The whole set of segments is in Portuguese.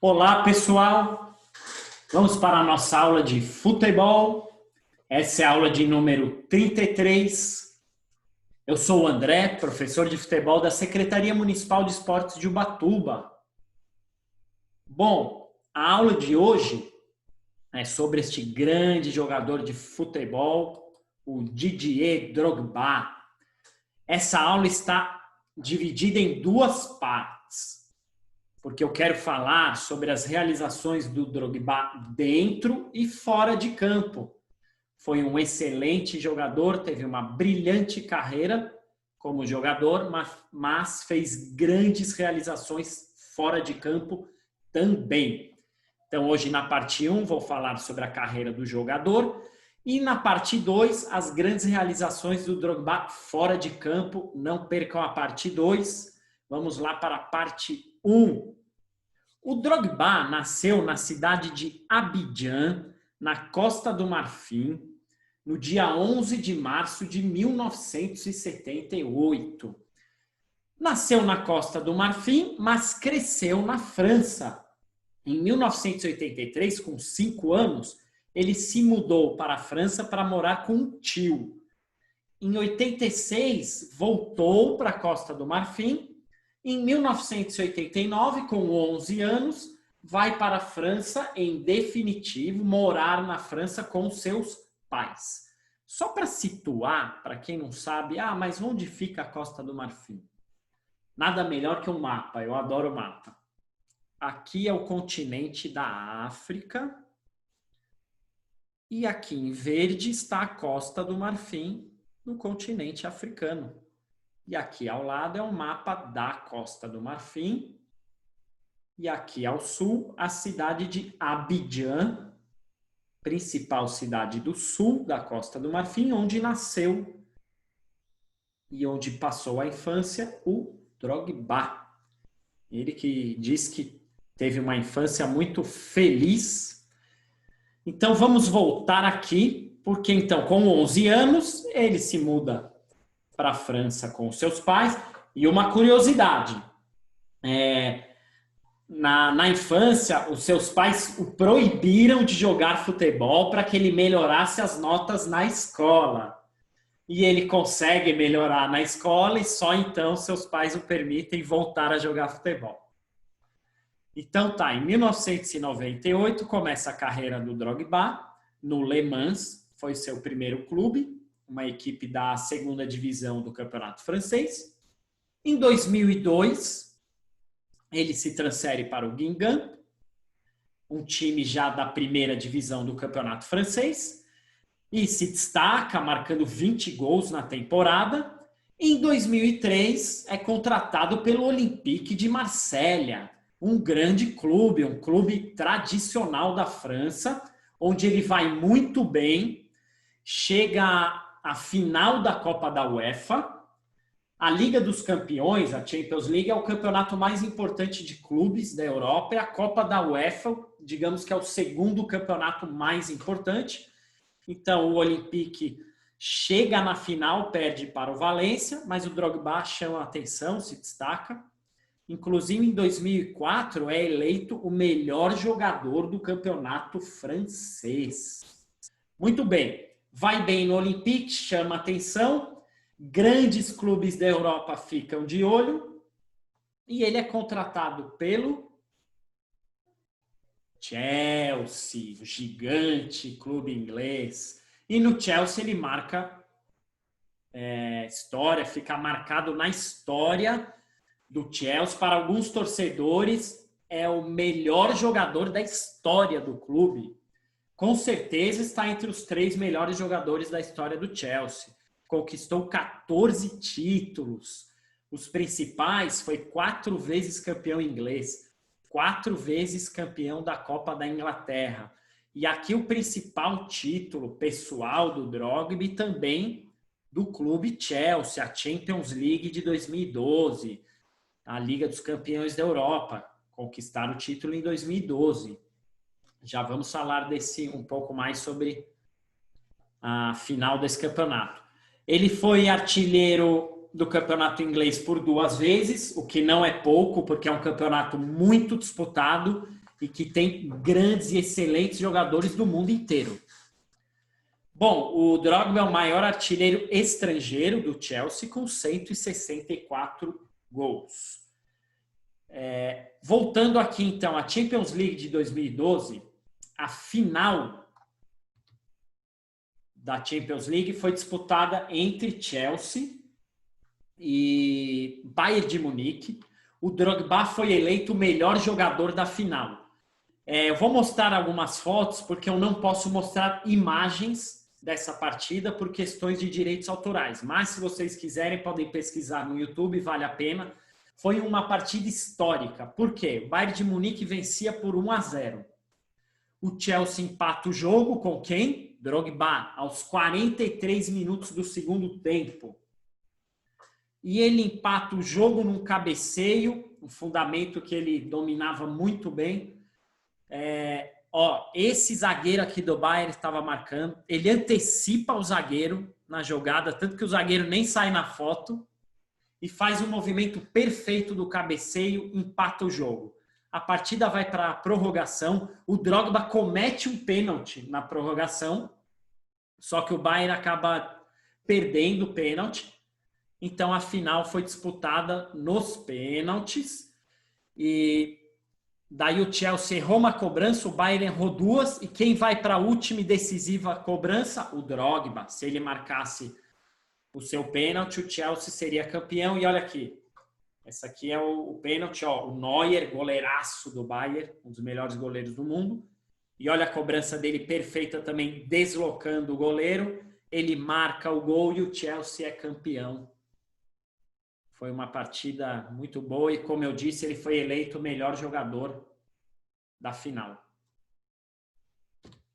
Olá, pessoal! Vamos para a nossa aula de futebol. Essa é a aula de número 33. Eu sou o André, professor de futebol da Secretaria Municipal de Esportes de Ubatuba. Bom, a aula de hoje é sobre este grande jogador de futebol, o Didier Drogba. Essa aula está dividida em duas partes, porque eu quero falar sobre as realizações do Drogba dentro e fora de campo. Foi um excelente jogador, teve uma brilhante carreira como jogador, mas fez grandes realizações fora de campo também. Então, hoje na parte 1 vou falar sobre a carreira do jogador e na parte 2 as grandes realizações do Drogba fora de campo. Não percam a parte 2. Vamos lá para a parte 1. O Drogba nasceu na cidade de Abidjan, na Costa do Marfim, no dia 11 de março de 1978. Nasceu na Costa do Marfim, mas cresceu na França. Em 1983, com 5 anos, ele se mudou para a França para morar com um tio. Em 86, voltou para a Costa do Marfim. Em 1989, com 11 anos, vai para a França, em definitivo, morar na França com seus pais. Só para situar, para quem não sabe, mas onde fica a Costa do Marfim? Nada melhor que um mapa, eu adoro mapa. Aqui é o continente da África e aqui em verde está a Costa do Marfim, no continente africano. E aqui ao lado é um mapa da Costa do Marfim. E aqui ao sul, a cidade de Abidjan, principal cidade do sul da Costa do Marfim, onde nasceu e onde passou a infância o Drogba. Ele que diz que teve uma infância muito feliz. Então vamos voltar aqui, porque então com 11 anos ele se muda para a França com os seus pais. E uma curiosidade, na infância, os seus pais o proibiram de jogar futebol para que ele melhorasse as notas na escola. E ele consegue melhorar na escola e só então seus pais o permitem voltar a jogar futebol. Então tá, em 1998 começa a carreira do Drogba no Le Mans, foi seu primeiro clube, uma equipe da segunda divisão do campeonato francês. Em 2002, ele se transfere para o Guingamp, um time já da primeira divisão do campeonato francês, e se destaca, marcando 20 gols na temporada. Em 2003, é contratado pelo Olympique de Marselha, um grande clube, um clube tradicional da França, onde ele vai muito bem, chega à final da Copa da UEFA. A Liga dos Campeões, a Champions League, é o campeonato mais importante de clubes da Europa, e a Copa da UEFA, digamos que é o segundo campeonato mais importante. Então, o Olympique chega na final, perde para o Valência, mas o Drogba chama a atenção, se destaca. Inclusive, em 2004, é eleito o melhor jogador do campeonato francês. Muito bem, vai bem no Olympique, chama atenção, grandes clubes da Europa ficam de olho, e ele é contratado pelo Chelsea, o gigante clube inglês. E no Chelsea ele marca história, fica marcado na história do Chelsea. Para alguns torcedores, é o melhor jogador da história do clube. Com certeza está entre os 3 melhores jogadores da história do Chelsea. Conquistou 14 títulos. Os principais, foi 4 vezes campeão inglês, 4 vezes campeão da Copa da Inglaterra. E aqui o principal título pessoal do Drogba e também do clube Chelsea, a Champions League de 2012. A Liga dos Campeões da Europa, conquistaram o título em 2012. Já vamos falar um pouco mais sobre a final desse campeonato. Ele foi artilheiro do campeonato inglês por 2 vezes, o que não é pouco, porque é um campeonato muito disputado e que tem grandes e excelentes jogadores do mundo inteiro. Bom, o Drogba é o maior artilheiro estrangeiro do Chelsea com 164 gols. Voltando aqui então à Champions League de 2012, a final da Champions League foi disputada entre Chelsea e Bayern de Munique. O Drogba foi eleito o melhor jogador da final. Eu vou mostrar algumas fotos porque eu não posso mostrar imagens dessa partida por questões de direitos autorais. Mas se vocês quiserem, podem pesquisar no YouTube, vale a pena. Foi uma partida histórica. Por quê? O Bayern de Munique vencia por 1-0. O Chelsea empata o jogo com quem? Drogba, aos 43 minutos do segundo tempo. E ele empata o jogo num cabeceio, um fundamento que ele dominava muito bem. Esse zagueiro aqui do Bayern estava marcando. Ele antecipa o zagueiro na jogada, tanto que o zagueiro nem sai na foto. E faz um movimento perfeito do cabeceio, empata o jogo. A partida vai para a prorrogação. O Drogba comete um pênalti na prorrogação, só que o Bayern acaba perdendo o pênalti. Então a final foi disputada nos pênaltis. E daí o Chelsea errou uma cobrança, o Bayern errou duas. E quem vai para a última e decisiva cobrança? O Drogba. Se ele marcasse o seu pênalti, o Chelsea seria campeão. E olha aqui, essa aqui é o pênalti, o Neuer, goleiraço do Bayern, um dos melhores goleiros do mundo. E olha a cobrança dele perfeita também, deslocando o goleiro. Ele marca o gol e o Chelsea é campeão. Foi uma partida muito boa e, como eu disse, ele foi eleito o melhor jogador da final.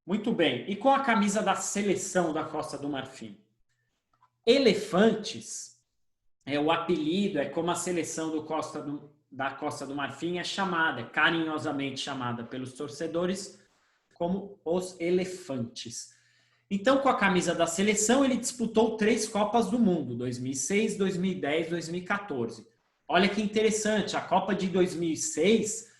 Muito bem, e com a camisa da seleção da Costa do Marfim? Elefantes é o apelido, é como a seleção da Costa do Marfim é chamada, carinhosamente chamada pelos torcedores como os Elefantes. Então, com a camisa da seleção, ele disputou 3 Copas do Mundo, 2006, 2010, 2014. Olha que interessante, a Copa de 2006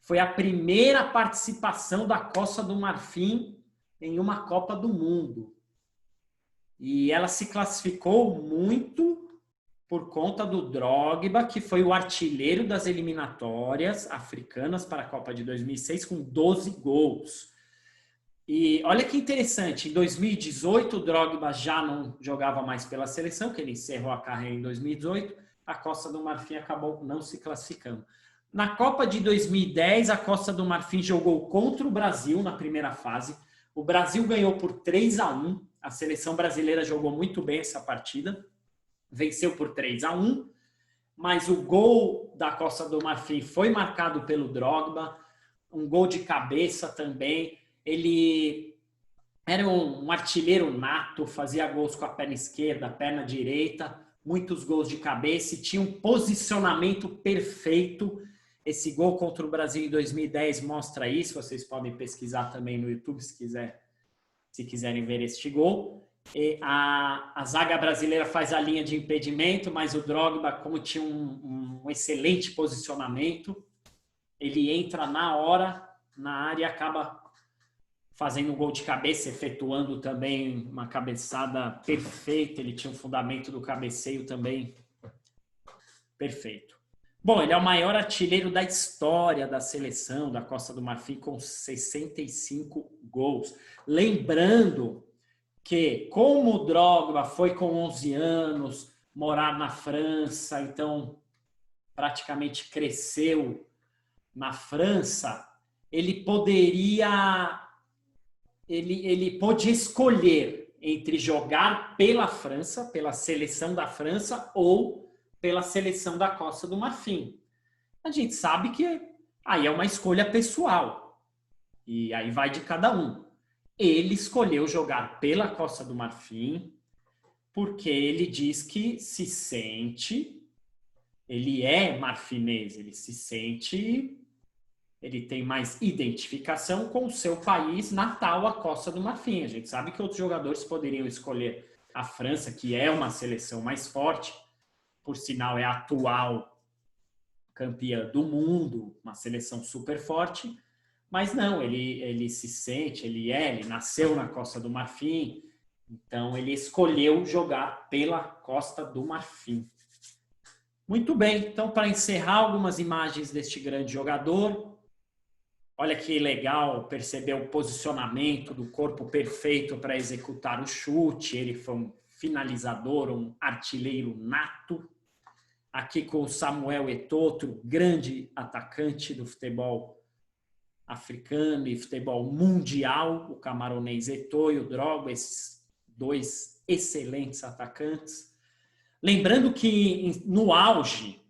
foi a primeira participação da Costa do Marfim em uma Copa do Mundo. E ela se classificou muito por conta do Drogba, que foi o artilheiro das eliminatórias africanas para a Copa de 2006, com 12 gols. E olha que interessante, em 2018 o Drogba já não jogava mais pela seleção, que ele encerrou a carreira em 2018, a Costa do Marfim acabou não se classificando. Na Copa de 2010, a Costa do Marfim jogou contra o Brasil na primeira fase. O Brasil ganhou por 3-1. A seleção brasileira jogou muito bem essa partida. Venceu por 3-1. Mas o gol da Costa do Marfim foi marcado pelo Drogba. Um gol de cabeça também. Ele era um artilheiro nato, fazia gols com a perna esquerda, a perna direita, muitos gols de cabeça e tinha um posicionamento perfeito. Esse gol contra o Brasil em 2010 mostra isso, vocês podem pesquisar também no YouTube se quiserem ver este gol. E a zaga brasileira faz a linha de impedimento, mas o Drogba, como tinha um excelente posicionamento, ele entra na hora na área e acaba fazendo um gol de cabeça, efetuando também uma cabeçada perfeita. Ele tinha um fundamento do cabeceio também perfeito. Bom, ele é o maior artilheiro da história da seleção da Costa do Marfim, com 65 gols. Lembrando que, como o Drogba foi com 11 anos morar na França, então praticamente cresceu na França, ele pôde escolher entre jogar pela França, pela seleção da França, ou pela seleção da Costa do Marfim. A gente sabe que aí é uma escolha pessoal. E aí vai de cada um. Ele escolheu jogar pela Costa do Marfim porque ele diz que se sente, ele é marfinês, ele se sente, ele tem mais identificação com o seu país natal, a Costa do Marfim. A gente sabe que outros jogadores poderiam escolher a França, que é uma seleção mais forte, por sinal é a atual campeã do mundo, uma seleção super forte, Mas não, ele se sente, ele nasceu na Costa do Marfim, então ele escolheu jogar pela Costa do Marfim. Muito bem, então para encerrar algumas imagens deste grande jogador, olha que legal perceber o posicionamento do corpo perfeito para executar o chute, ele foi um finalizador, um artilheiro nato. Aqui com o Samuel Eto'o, outro grande atacante do futebol africano e futebol mundial, o camaronês Eto'o e o Drogba, esses dois excelentes atacantes. Lembrando que no auge,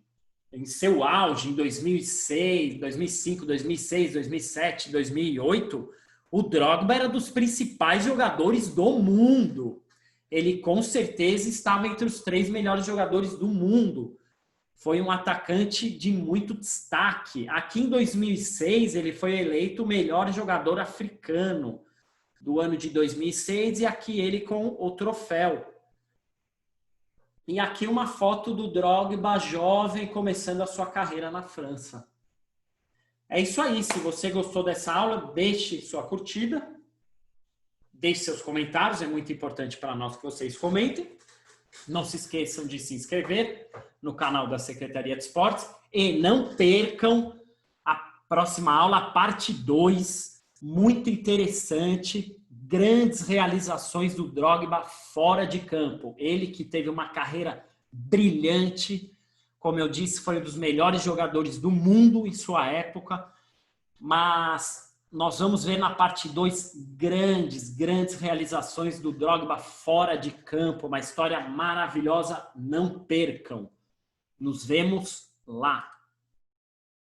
em seu auge, em 2006, 2005, 2006, 2007, 2008, o Drogba era dos principais jogadores do mundo. Ele com certeza estava entre os 3 melhores jogadores do mundo. Foi um atacante de muito destaque. Aqui em 2006, ele foi eleito o melhor jogador africano do ano de 2006 e aqui ele com o troféu. E aqui uma foto do Drogba jovem começando a sua carreira na França. É isso aí. Se você gostou dessa aula, deixe sua curtida, deixe seus comentários, é muito importante para nós que vocês comentem. Não se esqueçam de se inscrever no canal da Secretaria de Esportes e não percam a próxima aula, a parte 2, muito interessante, grandes realizações do Drogba fora de campo. Ele que teve uma carreira brilhante, como eu disse, foi um dos melhores jogadores do mundo em sua época, mas nós vamos ver na parte 2 grandes realizações do Drogba fora de campo, uma história maravilhosa, não percam. Nos vemos lá.